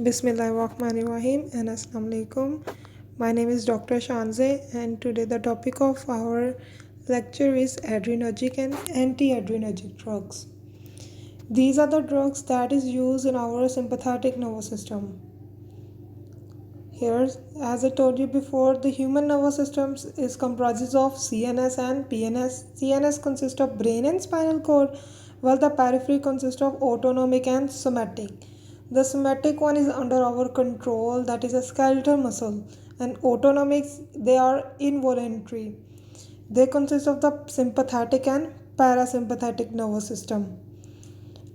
Bismillahirrahmanirrahim and Assalamu alaikum. My name is Dr. Shanze, and today the topic of our lecture is adrenergic and anti-adrenergic drugs. These are the drugs that is used in our sympathetic nervous system. Here, as I told you before, the human nervous system is comprises of CNS and PNS. CNS consists of brain and spinal cord, while the periphery consists of autonomic and somatic. The somatic one is under our control, that is a skeletal muscle, and autonomics they are involuntary. They consist of the sympathetic and parasympathetic nervous system.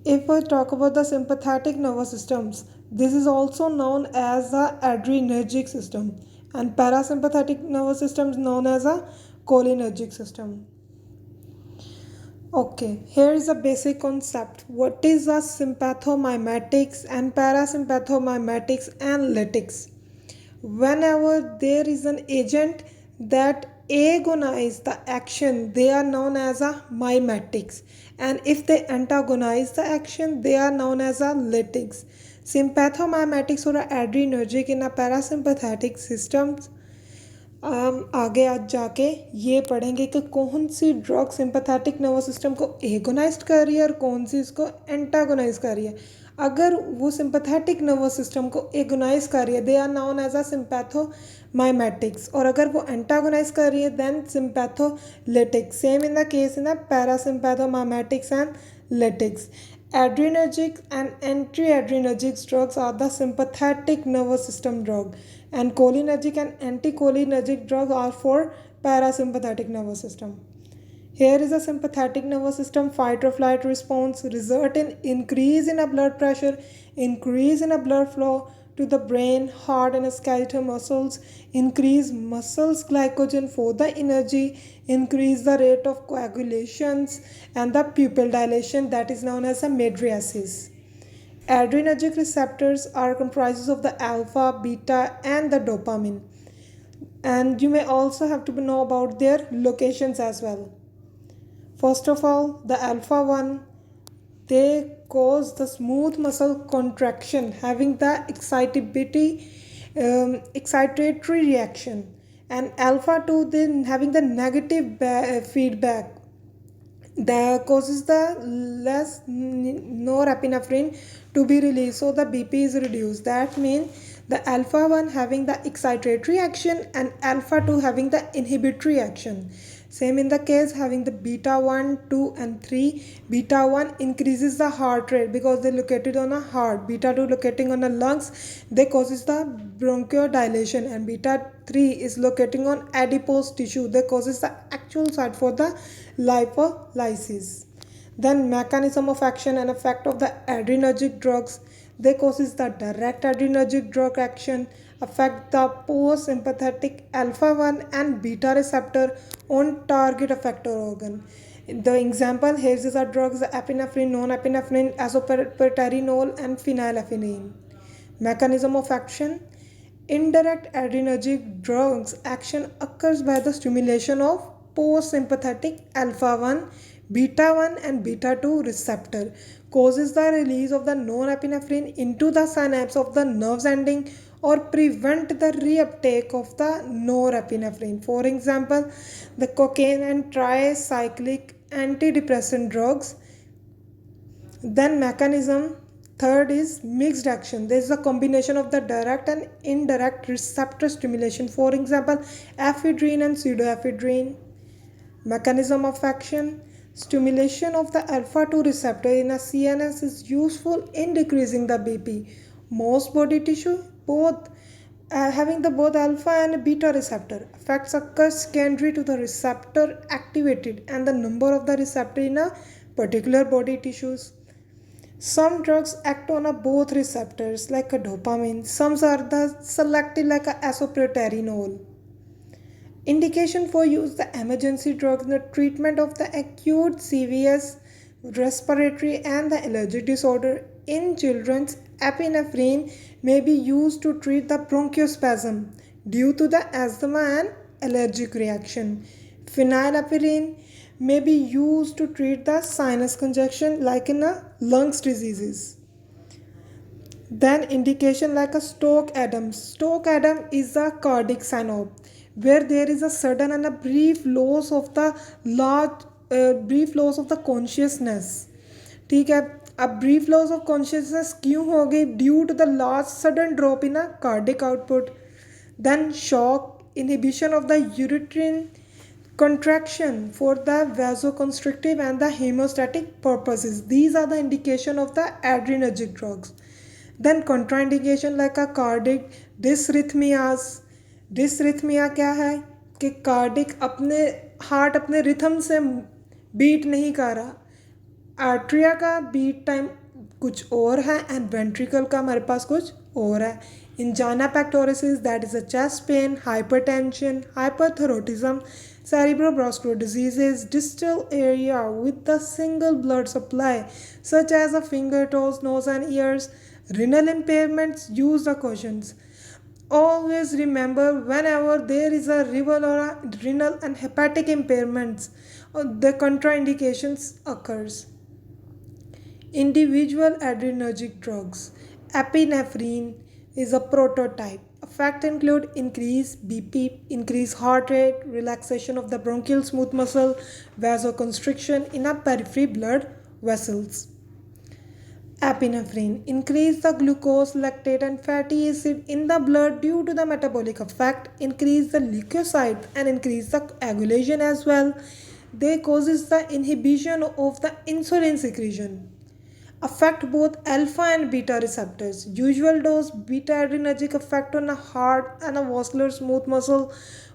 If I talk about the sympathetic nervous systems, this is also known as the adrenergic system, and parasympathetic nervous system is known as a cholinergic system. Okay, here is a basic concept. What is the sympathomimetics and parasympathomimetics and lytics? Whenever there is an agent that agonize the action, they are known as a mimetics, and if they antagonize the action, they are known as a lytics. Sympathomimetics or adrenergic in a parasympathetic systems, आगे आज जाके ये पढ़ेंगे कि कौन सी drug sympathetic nervous system को agonize कर रही है और कौन सी इसको एंटागोनाइज कर रही है. अगर वो सिंपैथेटिक नर्वस सिस्टम को एगोनाइज कर रही है, they are known as a sympathomimetics, और अगर वो एंटागोनाइज कर रही है then sympatholytics. Same in the case in the parasympathomimetics and lytics. Adrenergic and anti-adrenergic drugs are the sympathetic nervous system drug, and cholinergic and anticholinergic drugs are for parasympathetic nervous system. Here is a sympathetic nervous system fight or flight response result in increase in a blood pressure, increase in a blood flow to the brain, heart and skeletal muscles, increase muscles glycogen for the energy, increase the rate of coagulations and the pupil dilation, that is known as a mydriasis. Adrenergic receptors are comprises of the alpha, beta and the dopamine, and you may also have to know about their locations as well. First of all, the alpha 1, they cause the smooth muscle contraction having the excitatory reaction, and alpha 2 then having the negative feedback that causes the less norepinephrine to be released, so the BP is reduced. That means the alpha 1 having the excitatory action and alpha 2 having the inhibitory action. Same in the case having the beta 1, 2 and 3. Beta 1 increases the heart rate because they located on a heart. Beta 2 locating on the lungs, they causes the bronchodilation, and beta 3 is locating on adipose tissue, they causes the actual site for the lipolysis. Then mechanism of action and effect of the adrenergic drugs, they causes the direct adrenergic drug action, affect the post-sympathetic alpha 1 and beta receptor on target effector organ. The example here is the drugs epinephrine, norepinephrine, isoproterenol and phenylephrine. Mechanism of action: indirect adrenergic drugs action occurs by the stimulation of post-sympathetic alpha 1, beta 1 and beta 2 receptor, causes the release of the norepinephrine into the synapse of the nerves ending or prevent the reuptake of the norepinephrine. For example, the cocaine and tricyclic antidepressant drugs. Then mechanism third is mixed action. There is a combination of the direct and indirect receptor stimulation. For example, ephedrine and pseudoephedrine. Mechanism of action: stimulation of the alpha 2 receptor in a CNS is useful in decreasing the BP. Most body tissue both having the both alpha and beta receptor. Effects occur secondary to the receptor activated and the number of the receptor in a particular body tissues. Some drugs act on a both receptors like a dopamine. Some are the selective like a isoproterenol. Indication for use: the emergency drugs in the treatment of the acute CVS, respiratory and the allergic disorder. In children, epinephrine may be used to treat the bronchospasm due to the asthma and allergic reaction. Phenylephrine may be used to treat the sinus congestion like in a lungs diseases. Then indication like a Stoke Adams. Stoke Adam is a cardiac synop where there is a sudden and a brief loss of the large brief loss of the consciousness. ठीक है. अब brief loss of consciousness क्यों हो गई? Due to the large sudden drop in a cardiac output. Then shock, inhibition of the uterine contraction for the vasoconstrictive and the hemostatic purposes. These are the indication of the adrenergic drugs. Then contraindication like a cardiac dysrhythmias. डिसरिथमिया क्या है कि cardiac अपने heart अपने rhythm से beat नहीं कर रहा, atria का बीट टाइम कुछ और है एंड वेंट्रिकल का हमारे पास कुछ और है. Angina pectoris that is a chest pain, hypertension, hyperthyroidism, cerebrovascular diseases, distal area with the single blood supply such as the finger, toes, nose and ears, renal impairments. Use the cautions. Always remember whenever there is a renal and hepatic impairments, the contraindications occurs. Individual adrenergic drugs. Epinephrine is a prototype. Effects include increased BP, increased heart rate, relaxation of the bronchial smooth muscle, vasoconstriction in a periphery blood vessels. Epinephrine increase the glucose, lactate and fatty acid in the blood due to the metabolic effect, increase the leukocyte and increase the coagulation as well. They causes the inhibition of the insulin secretion. Affect both alpha and beta receptors. Usual dose beta adrenergic effect on a heart and a vascular smooth muscle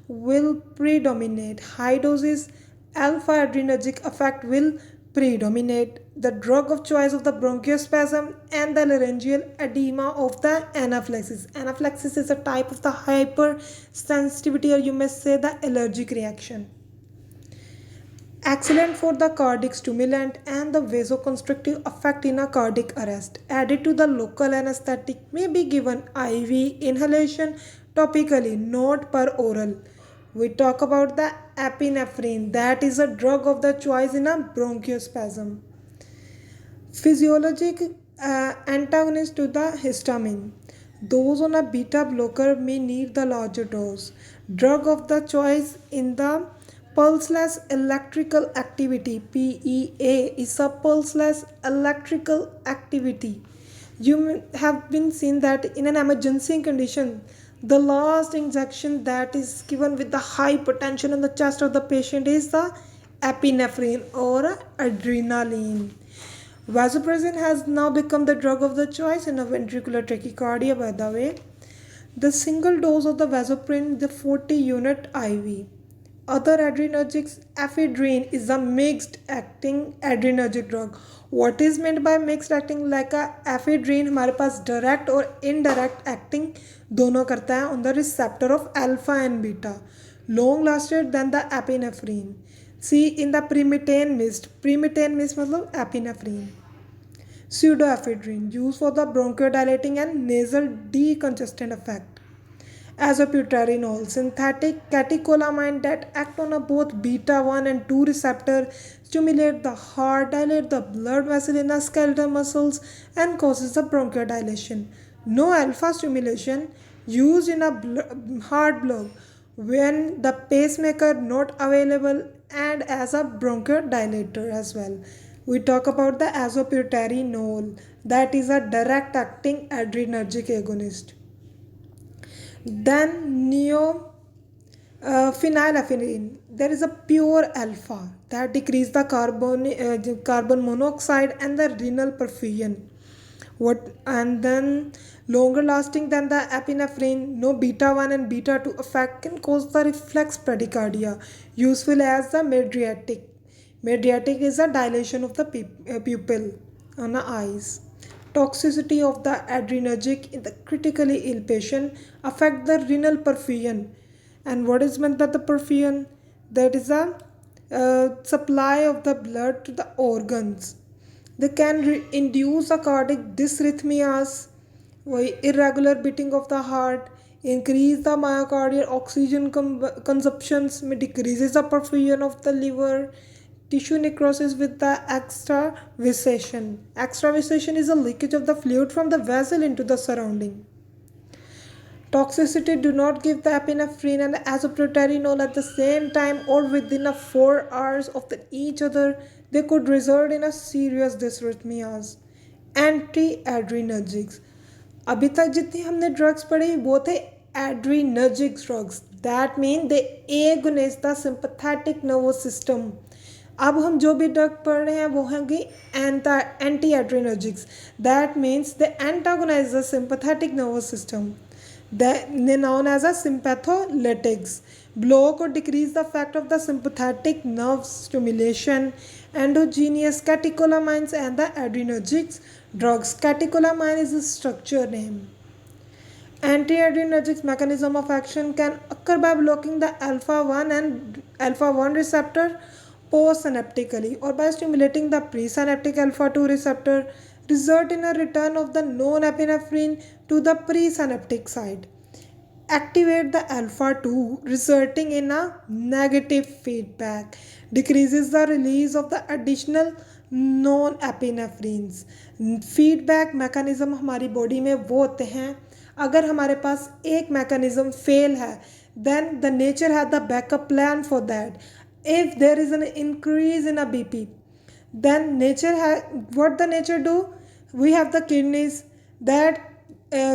will predominate. High doses alpha adrenergic effect will predominate. The drug of choice of the bronchospasm and the laryngeal edema of the anaphylaxis. Anaphylaxis is a type of the hypersensitivity, or you may say the allergic reaction. Excellent for the cardiac stimulant and the vasoconstrictive effect in a cardiac arrest. Added to the local anesthetic, may be given IV inhalation topically, not per oral. We talk about the epinephrine, that is a drug of the choice in a bronchospasm. Physiologic antagonist to the histamine. Those on a beta blocker may need the larger dose. Drug of the choice in the pulseless electrical activity, PEA is a pulseless electrical activity. You have been seen that in an emergency condition, the last injection that is given with the high potential in the chest of the patient is the epinephrine or adrenaline. Vasopressin has now become the drug of the choice in a ventricular tachycardia, by the way. The single dose of the vasopressin, the 40 unit IV. Other adrenergics, ephedrine is a mixed acting adrenergic drug. What is meant by mixed acting? Like a ephedrine हमारे पास direct और indirect acting दोनों करता है on the receptor of alpha and beta. Long lasted than the epinephrine. See in the primetane mist. Primetane mist मतलब epinephrine. Pseudoephedrine used for the bronchodilating and nasal decongestant effect. Azoputerenol, synthetic catecholamine that act on a both beta 1 and 2 receptor, stimulate the heart, dilate the blood vessel in the skeletal muscles and causes the bronchodilation. No alpha stimulation used in a heart block when the pacemaker not available and as a bronchodilator as well. We talk about the azoputerenol, that is a direct acting adrenergic agonist. Then phenylephrine, there is a pure alpha that decrease the carbon monoxide and the renal perfusion. And then longer lasting than the epinephrine, no beta 1 and beta 2 effect can cause the reflex bradycardia, useful as the mydriatic. Mydriatic is a dilation of the pupil on the eyes. Toxicity of the adrenergic in the critically ill patient affect the renal perfusion. And what is meant by the perfusion? That is a supply of the blood to the organs. They can induce a cardiac dysrhythmias, irregular beating of the heart, increase the myocardial oxygen consumptions, decreases the perfusion of the liver, tissue necrosis with the extravasation. Extravasation is a leakage of the fluid from the vessel into the surrounding. Toxicity: do not give the epinephrine and isoproterenol at the same time or within a 4 hours of each other. They could result in a serious dysrhythmias. Anti-adrenergics: अभी तक जितनी हमने drugs पढ़ी वो थे adrenergic drugs. That mean they agonist the sympathetic nervous system. अब हम जो भी ड्रग पढ़ रहे हैं वो होंगे anti adrenergics. That means they antagonize the sympathetic nervous system. They known as a sympatholytics. Block or decrease the effect of the sympathetic nerve stimulation. Endogenous catecholamines and the adrenergics drugs. Catecholamine is a structure name. Antiadrenergic mechanism of action can occur by blocking the alpha 1 and alpha 1 receptor postsynaptically or by stimulating the presynaptic alpha 2 receptor, result in a return of the known epinephrine to the presynaptic side. Activate the alpha 2 resulting in a negative feedback, decreases the release of the additional known epinephrines. Feedback mechanism हमारी body में वो होते हैं, अगर हमारे पास एक mechanism fail है then the nature has the backup plan for that. If there is an increase in a BP, then what the nature do? We have the kidneys that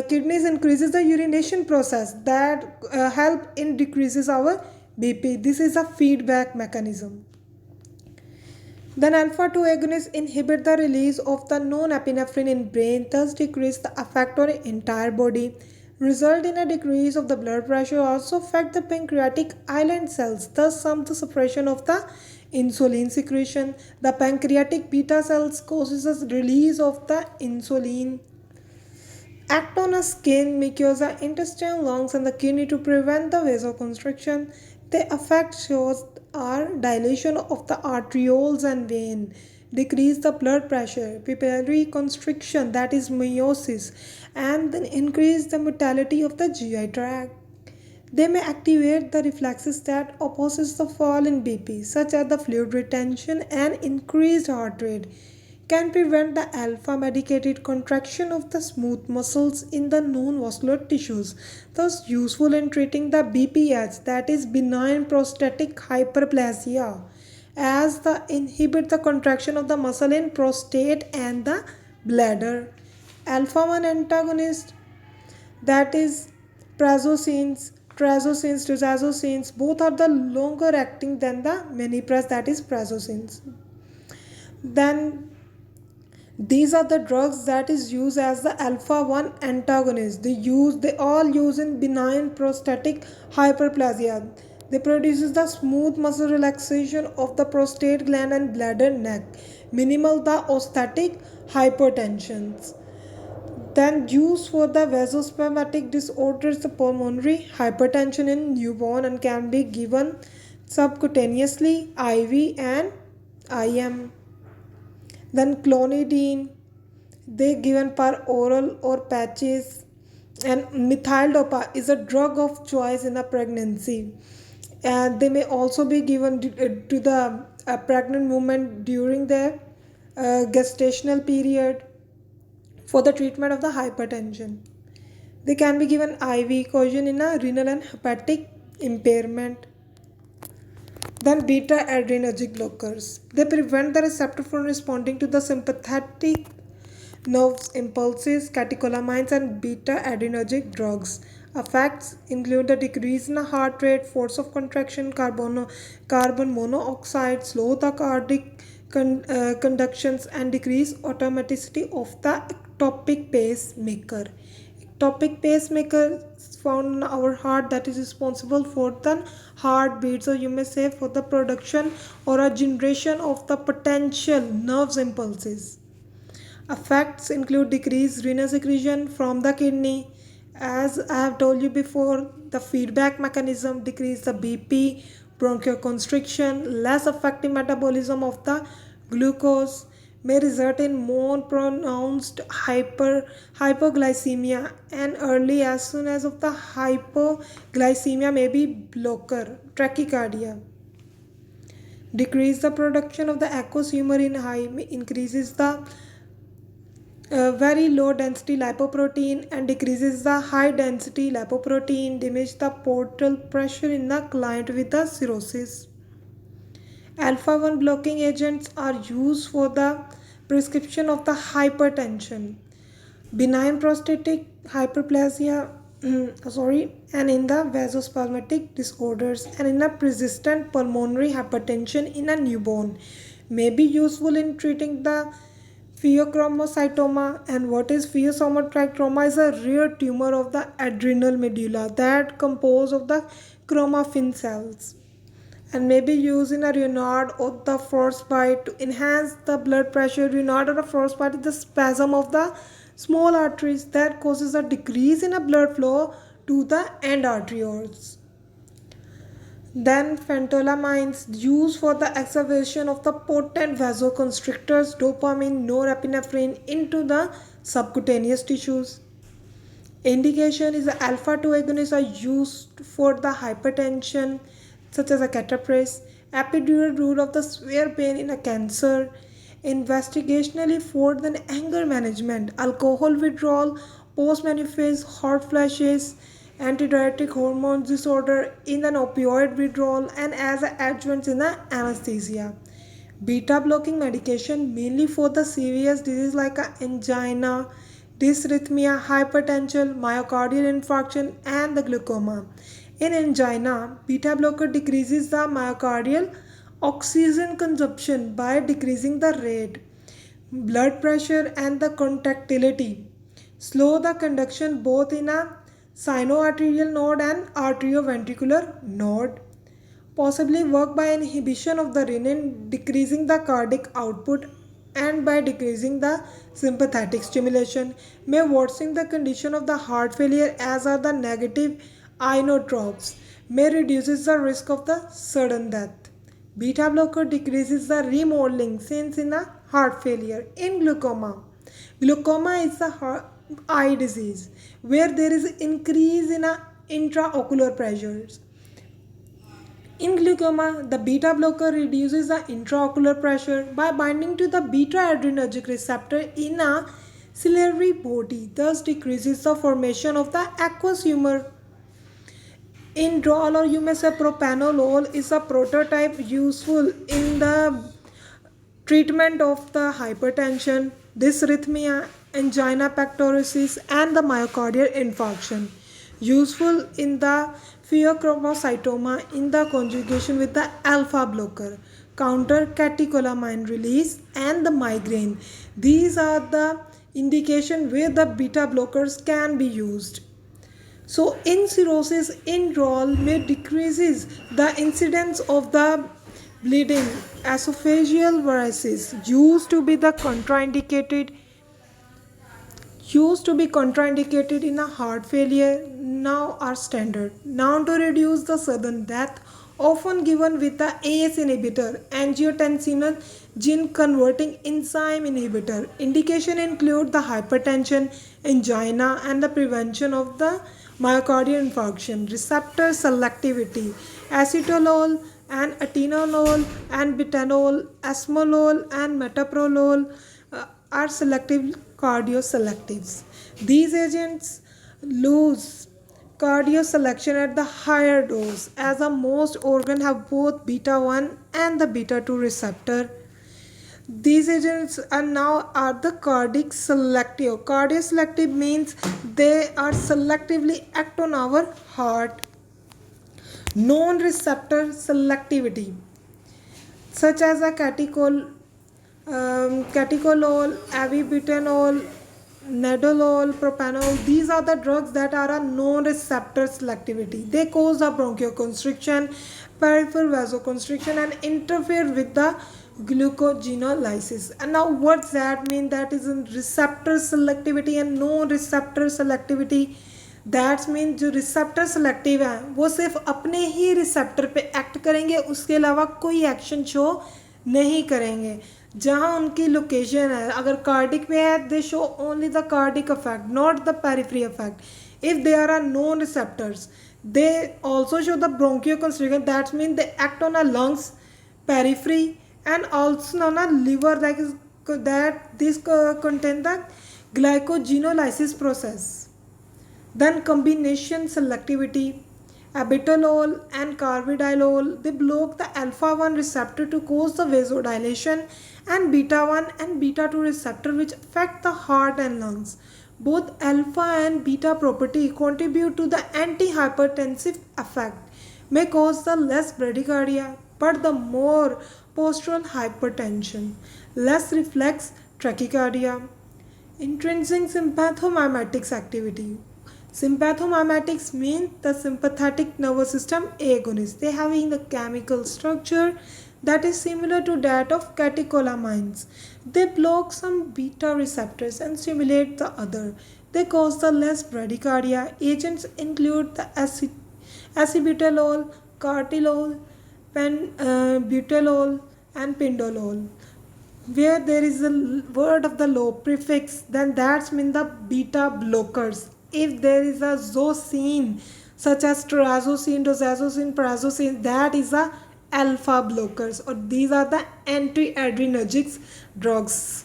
kidneys increases the urination process that help in decreases our BP. This is a feedback mechanism. Then alpha 2 agonists inhibit the release of the known epinephrine in brain, thus decrease the effect on entire body, result in a decrease of the blood pressure, also affect the pancreatic island cells, thus some the suppression of the insulin secretion. The pancreatic beta cells causes the release of the insulin. Act on the skin, mucosa, intestine, lungs, and the kidney to prevent the vasoconstriction. The effect shows are dilation of the arterioles and vein, decrease the blood pressure, pupillary constriction, that is meiosis, and then increase the motility of the GI tract. They may activate the reflexes that opposes the fall in BP, such as the fluid retention and increased heart rate, can prevent the alpha medicated contraction of the smooth muscles in the non-vascular tissues, thus useful in treating the BPH, that is benign prostatic hyperplasia, as the inhibit the contraction of the muscle in prostate and the bladder. Alpha 1 antagonist, that is trazosines, trazosines, both are the longer acting than the minipress, that is prazosines. Then these are the drugs that is used as the alpha 1 antagonist. They all use in benign prostatic hyperplasia. They produces the smooth muscle relaxation of the prostate gland and bladder neck, minimal the ostatic hypertensions. Then used for the vasospasmodic disorders, the pulmonary hypertension in newborn, and can be given subcutaneously, IV and IM. Then clonidine, they given per oral or patches. And methyl-dopa is a drug of choice in a pregnancy, and they may also be given to the pregnant woman during their gestational period for the treatment of the hypertension. They can be given IV causing in a renal and hepatic impairment. Then beta adrenergic blockers. They prevent the receptor from responding to the sympathetic nerves impulses. Catecholamines and beta adrenergic drugs. Effects include the decrease in the heart rate, force of contraction, carbon monoxide, slow the cardiac conductions, and decrease automaticity of the ectopic pacemaker. Ectopic pacemaker is found in our heart, that is responsible for the heartbeat, so you may say for the production or a generation of the potential nerves impulses. Effects include decreased renal secretion from the kidney. As I have told you before, the feedback mechanism decrease the BP, bronchoconstriction, less effective metabolism of the glucose, may result in more pronounced hypoglycemia, and early as soon as of the hypoglycemia may be blocker, tachycardia. decrease the production of the aqueous humor in high, increases the very low density lipoprotein and decreases the high density lipoprotein, diminish the portal pressure in the client with the cirrhosis. Alpha 1 blocking agents are used for the prescription of the hypertension, benign prostatic hyperplasia, and in the vasospasmatic disorders, and in a persistent pulmonary hypertension in a newborn. May be useful in treating the pheochromocytoma. And what is pheochromocytoma? Is a rare tumor of the adrenal medulla that compose of the chromaffin cells, and may be used in a Raynaud or the frostbite to enhance the blood pressure. Raynaud or a frostbite is the spasm of the small arteries that causes a decrease in a blood flow to the end arterioles. Then phentolamines used for the exacerbation of the potent vasoconstrictors, dopamine, norepinephrine into the subcutaneous tissues. Indication is the alpha 2 agonists are used for the hypertension such as a cataplexy, epidural rule of the severe pain in a cancer, investigationally for the anger management, alcohol withdrawal, post-menopause, hot flashes, antidiuretic hormone disorder in an opioid withdrawal, and as adjuvants in the anesthesia. Beta blocking medication mainly for the serious disease like angina, dysrhythmia, hypertension, myocardial infarction, and the glaucoma. In angina, beta blocker decreases the myocardial oxygen consumption by decreasing the rate, blood pressure, and the contractility. Slow the conduction both in a sinoarterial node and arterioventricular node. Possibly work by inhibition of the renin, decreasing the cardiac output, and by decreasing the sympathetic stimulation. May worsen the condition of the heart failure as are the negative inotropes. May reduces the risk of the sudden death. Beta blocker decreases the remodeling since in a heart failure. In glaucoma, glaucoma is a eye disease where there is increase in a intraocular pressures. In glaucoma, the beta blocker reduces the intraocular pressure by binding to the beta adrenergic receptor in a ciliary body, thus decreases the formation of the aqueous humor. Indrol, or you may say propranolol, is a prototype useful in the treatment of the hypertension, dysrhythmia, angina pectoris, and the myocardial infarction. Useful in the pheochromocytoma in the conjugation with the alpha blocker, counter catecholamine release, and the migraine. These are the indication where the beta blockers can be used. So in cirrhosis, indrol may decreases the incidence of the bleeding. Esophageal varices used to be contraindicated in a heart failure, now are standard. Now to reduce the sudden death, often given with the ACE inhibitor, angiotensin converting enzyme inhibitor. Indication include the hypertension, angina, and the prevention of the myocardial infarction. Receptor selectivity, acetolol and atenolol and bitanol, esmolol and metoprolol are selective cardioselectives. These agents lose cardioselection at the higher dose as the most organ have both beta 1 and the beta 2 receptor. These agents are the cardiac selective. Cardioselective means they are selectively act on our heart. Non-receptor selectivity, such as a catecholol, avibutanol, nadolol, propanol. These are the drugs that are a non-receptor selectivity. They cause a bronchoconstriction, peripheral vasoconstriction, and interfere with the glucogenolysis. And now what's that mean? That is in receptor selectivity and non-receptor selectivity. That's mean जो receptor selective हैं वो सिर्फ अपने ही receptor पे act करेंगे, उसके अलावा कोई एक्शन शो नहीं करेंगे. जहाँ उनकी लोकेशन है, अगर कार्डिक पे है they show only the cardiac effect, not the periphery effect. If they are non receptors, they also show the bronchoconstriction. That means they act on our lungs periphery, and also known as liver, that this contain the glycogenolysis process. Then combination selectivity, abitolol and carvedilol, they block the alpha 1 receptor to cause the vasodilation, and beta 1 and beta 2 receptor which affect the heart and lungs. Both alpha and beta property contribute to the antihypertensive effect, may cause the less bradycardia but the more postural hypertension, less reflex tachycardia. Intrinsic sympathomimetics activity. Sympathomimetics mean the sympathetic nervous system agonist. They having the chemical structure that is similar to that of catecholamines. They block some beta receptors and stimulate the other. They cause the less bradycardia. Agents include the acetylbutalol, cartilol, butalol, and pindolol. Where there is a word of the law prefix, then that's mean the beta blockers. If there is a zosine such as trazosine, dozazosine, prazosin, that is a alpha blockers, or these are the anti-adrenergic drugs.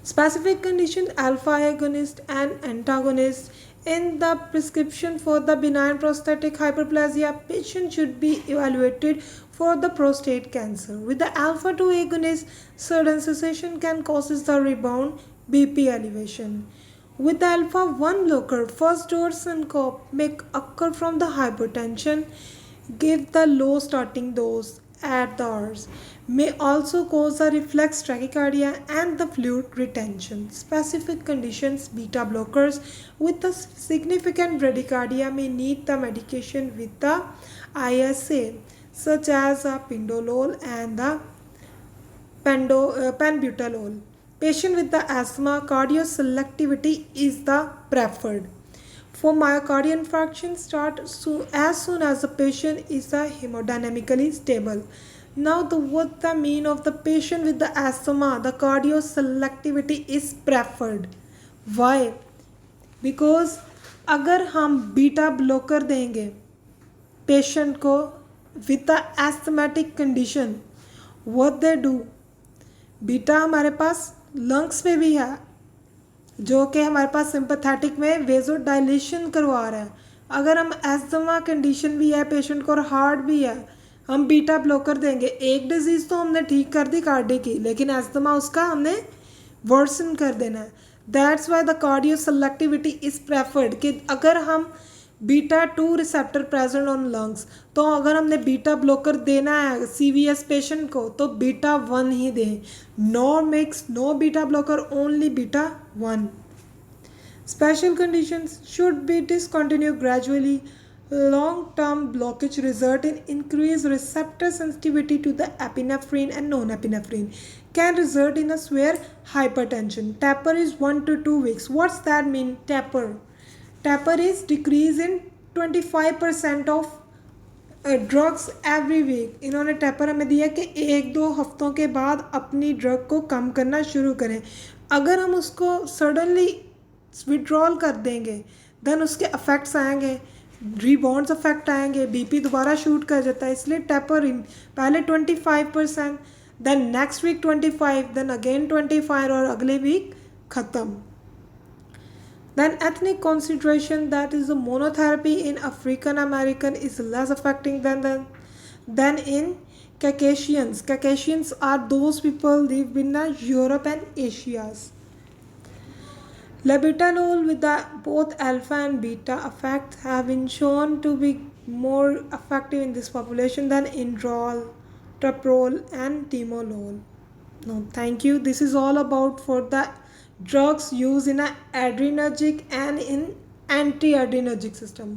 Specific condition, alpha agonist and antagonist. In the prescription for the benign prostatic hyperplasia, patient should be evaluated for the prostate cancer. With the alpha 2 agonist, sudden cessation can cause the rebound BP elevation. With the alpha 1 blocker, first dose syncope may occur from the hypertension. Give the low starting dose at the hours. May also cause a reflex tachycardia and the fluid retention. Specific conditions, beta blockers with a significant bradycardia may need the medication with the ISA, such as pindolol and the penbutalol. Patient with the asthma, cardioselectivity is the preferred. For myocardial infarction, start as soon as the patient is hemodynamically stable. Now, what the mean of the patient with the asthma, the cardioselectivity is preferred. Why? Because अगर हम beta blocker देंगे patient को with the asthmatic condition, what they do, beta हमारे पास lungs में भी है जो कि हमारे पास सिंपैथेटिक में वेजोडाइलेशन करवा रहा है. अगर हम एस्थमा कंडीशन भी है पेशेंट को और हार्ट भी है, हम बीटा ब्लॉकर देंगे. एक डिजीज़ तो हमने ठीक कर दी कार्डिक की, लेकिन एस्थमा उसका हमने वर्सन कर देना है. That's why the cardio selectivity is preferred कि अगर हम beta 2 receptor present on lungs, तो अगर हमने बीटा ब्लॉकर देना है CVS पेशेंट को तो बीटा 1 ही दें. No mix, no beta blocker, only beta 1. Special conditions should be discontinued gradually. Long-term blockage result in increased receptor sensitivity to the epinephrine and non-epinephrine. Can result in a severe hypertension. Taper is 1 to 2 weeks. What's that mean? Taper. Taper is decrease in 25% of drugs every week. इन्होंने taper हमें दिया कि 1-2 हफ्तों के बाद अपनी drug को कम करना शुरू करें. अगर हम उसको सडनली विड्रॉल कर देंगे देन उसके अफेक्ट्स आएंगे, रीबाउंड्स अफेक्ट आएंगे, बीपी दोबारा शूट कर जाता है. इसलिए टैपर पहले 25%, then next week 25, then again 25 और अगले वीक ख़त्म. Then ethnic consideration, that is the monotherapy in African American is less affecting than in Caucasians. Caucasians are those people live in Europe and Asia. Labetalol with both alpha and beta effects have been shown to be more effective in this population than Indrol, Taprol and Timolol. No, thank you. This is all about for the drugs used in an adrenergic and in anti-adrenergic system.